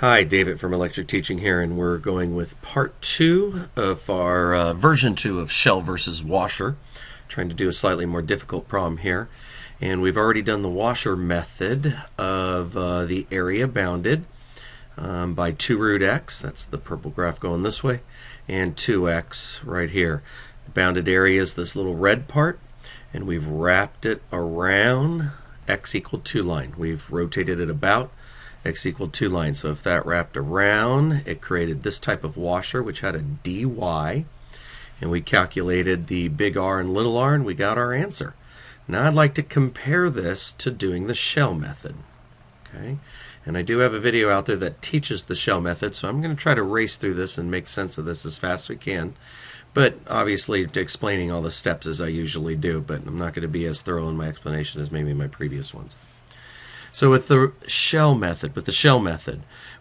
Hi, David from Electric Teaching here, and we're going with part 2 of our version 2 of shell versus washer. Trying to do a slightly more difficult problem here. And we've already done the washer method of the area bounded by 2 root x, that's the purple graph going this way, and 2x right here. The bounded area is this little red part, and we've wrapped it around x equal 2 line. We've rotated it about x equaled 2 lines. So if that wrapped around, it created this type of washer, which had a dy, and we calculated the big R and little r, and we got our answer. Now I'd like to compare this to doing the shell method. Okay, and I do have a video out there that teaches the shell method, so I'm going to try to race through this and make sense of this as fast as we can. But obviously explaining all the steps as I usually do, but I'm not going to be as thorough in my explanation as maybe my previous ones. So with the shell method,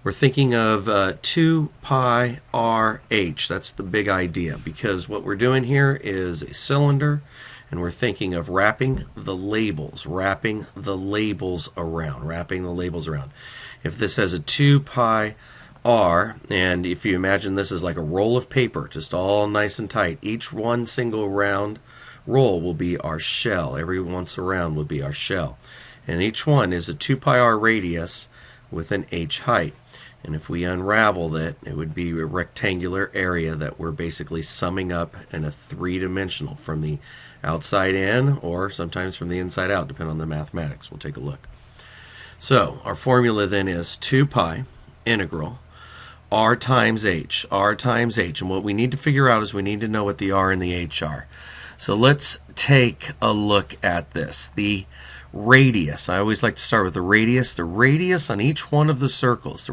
we're thinking of 2 pi r h. That's the big idea, because what we're doing here is a cylinder, and we're thinking of wrapping the labels around. If this has a 2 pi r, and if you imagine this is like a roll of paper, just all nice and tight, each one single round roll will be our shell. Every once around will be our shell. And each one is a 2 pi r radius with an h height. And if we unraveled it, it would be a rectangular area that we're basically summing up in a three-dimensional from the outside in, or sometimes from the inside out, depending on the mathematics. We'll take a look. So our formula then is 2 pi integral r times h. And what we need to figure out is we need to know what the r and the h are. So let's take a look at this. The radius. I always like to start with the radius. The radius on each one of the circles.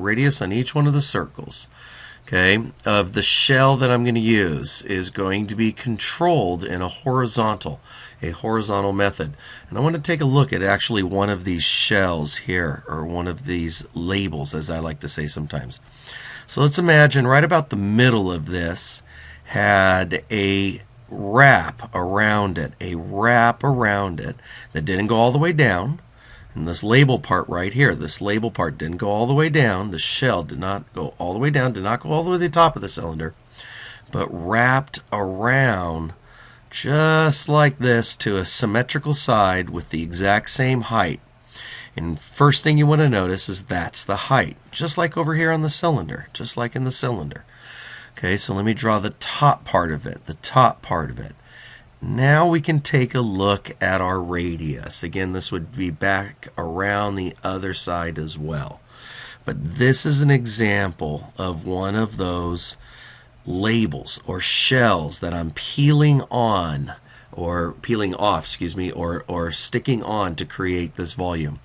Okay, of the shell that I'm going to use is going to be controlled in a horizontal method. And I want to take a look at actually one of these shells here, or one of these labels, as I like to say sometimes. So let's imagine right about the middle of this had a wrap around it that didn't go all the way down. And this label part right here, didn't go all the way down. The shell did not go all the way down, did not go all the way to the top of the cylinder, but wrapped around just like this to a symmetrical side with the exact same height. And first thing you want to notice is that's the height, just like over here on the cylinder, just like in the cylinder. Okay, so let me draw the top part of it, Now we can take a look at our radius. Again, this would be back around the other side as well. But this is an example of one of those labels or shells that I'm peeling off, or sticking on to create this volume.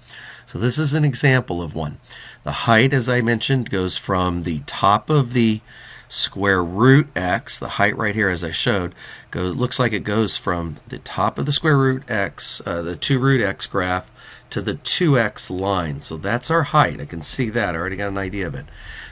So this is an example of one. The height, as I mentioned, goes from the top of the square root x, the height right here as I showed, looks like it goes from the top of the square root x, the 2 root x graph, to the 2x line. So that's our height. I can see that. I already got an idea of it.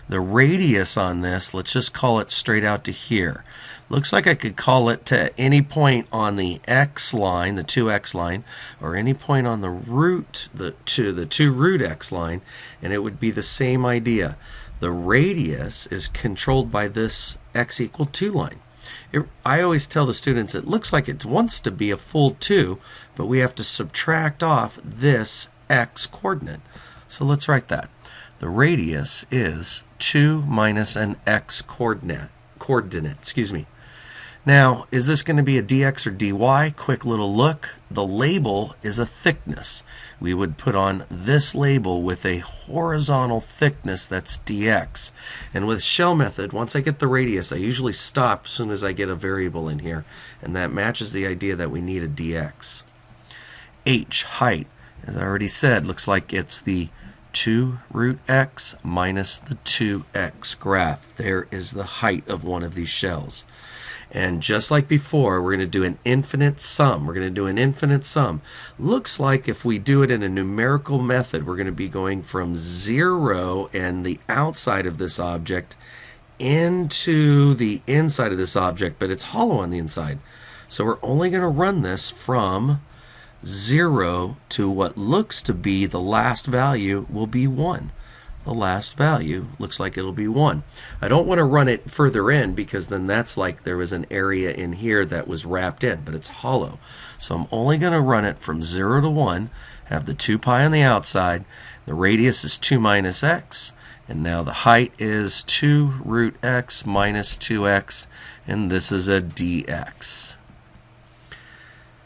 The radius on this, let's just call it straight out to here. Looks like I could call it to any point on the x line, the 2x line, or any point on the root, the 2 root x line, and it would be the same idea. The radius is controlled by this x equal 2 line. I always tell the students it looks like it wants to be a full 2, but we have to subtract off this x coordinate. So let's write that. The radius is 2 minus an x coordinate. Now, is this going to be a dx or dy? Quick little look. The label is a thickness. We would put on this label with a horizontal thickness that's dx. And with shell method, once I get the radius, I usually stop as soon as I get a variable in here. And that matches the idea that we need a dx. H, height, as I already said, looks like it's the 2 root x minus the 2x graph. There is the height of one of these shells. And just like before, we're going to do an infinite sum. Looks like if we do it in a numerical method, we're going to be going from 0 and the outside of this object into the inside of this object, but it's hollow on the inside. So we're only going to run this from 0 to what looks to be the last value will be 1. the last value. Looks like it'll be 1. I don't want to run it further in because then that's like there was an area in here that was wrapped in, but it's hollow. So I'm only going to run it from 0 to 1, have the 2 pi on the outside, the radius is 2 minus x, and now the height is 2 root x minus 2x, and this is a dx.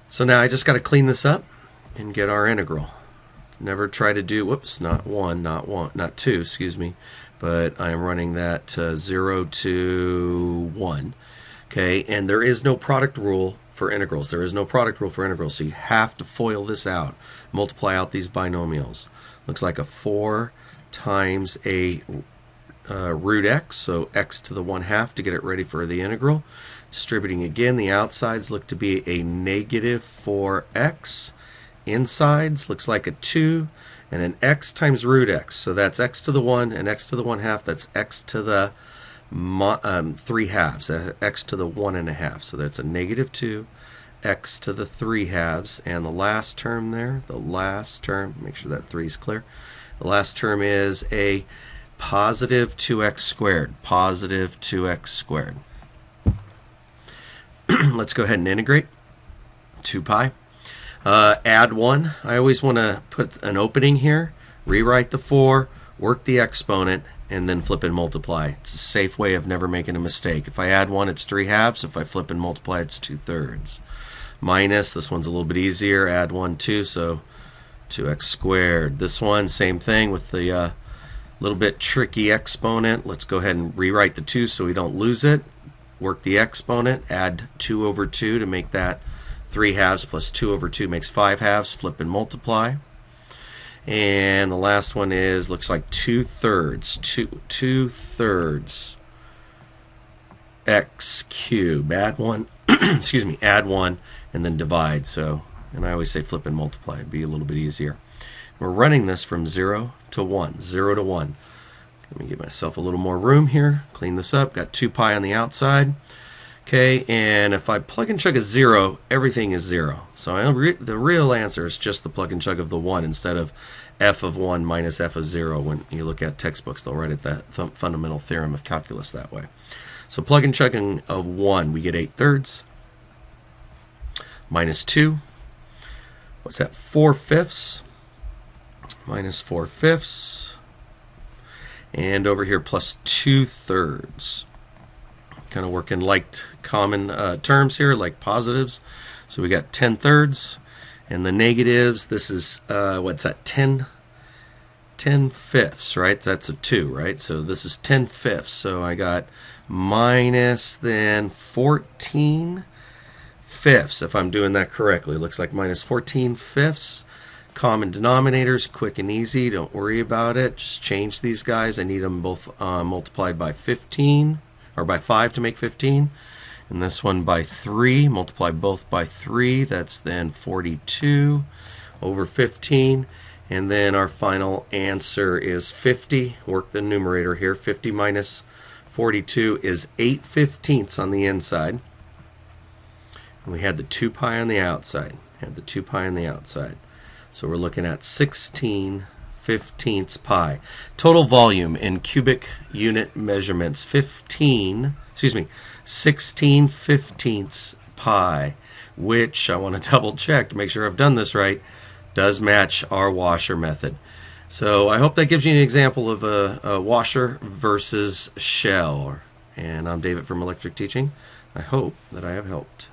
So now I just got to clean this up and get our integral. Never try to do, whoops, not 2, excuse me, but I'm running that 0 to 1. Okay, and there is no product rule for integrals. There is no product rule for integrals, so you have to FOIL this out. Multiply out these binomials. Looks like a 4 times a root x, so x to the 1/2 to get it ready for the integral. Distributing again, the outsides look to be a negative 4x. Insides looks like a 2 and an x times root x. So that's x to the 1 and x to the 1/2. That's x to the 3/2, x to the 1.5. So that's a negative 2, x to the 3/2. And the last term there, make sure that 3 is clear. The last term is a positive 2x squared. Positive 2x squared. Let's go ahead and integrate. 2 pi. Add 1. I always want to put an opening here, rewrite the 4, work the exponent, and then flip and multiply. It's a safe way of never making a mistake. If I add 1, it's 3/2. If I flip and multiply, it's 2/3. Minus, this one's a little bit easier, add 1, 2, so 2x squared. This one, same thing with the little bit tricky exponent. Let's go ahead and rewrite the 2 so we don't lose it. Work the exponent, add 2 over 2 to make that 3/2 plus 2 over 2 makes 5/2. Flip and multiply. And the last one is, looks like 2/3. 2/3 x cubed. Add 1, excuse me, add 1 and then divide. So, and I always say flip and multiply. It'd be a little bit easier. We're running this from 0 to 1. 0 to 1. Let me give myself a little more room here. Clean this up. Got 2 pi on the outside. Okay, and if I plug and chug a 0, everything is 0. So the real answer is just the plug and chug of the 1 instead of f of 1 minus f of 0. When you look at textbooks, they'll write it that fundamental theorem of calculus that way. So plug and chugging of 1, we get 8/3 minus 2. What's that? 4/5 minus 4/5. And over here plus 2/3. Kind of working like common terms here, like positives. So we got 10/3, and the negatives, this is what's that, 10/5, right? That's a 2, right? So this is 10/5. So I got minus then 14/5, if I'm doing that correctly. It looks like minus 14/5. Common denominators, quick and easy. Don't worry about it. Just change these guys. I need them both multiplied by 15. Or by 5 to make 15, and this one by 3, multiply both by 3, that's then 42 over 15, and then our final answer is 50. Work the numerator here. 50 minus 42 is 8/15 on the inside, and we had the 2 pi on the outside. So we're looking at 16/15 pi. Total volume in cubic unit measurements, 16/15 pi, which I want to double check to make sure I've done this right, does match our washer method. So I hope that gives you an example of a washer versus shell. And I'm David from Electric Teaching. I hope that I have helped.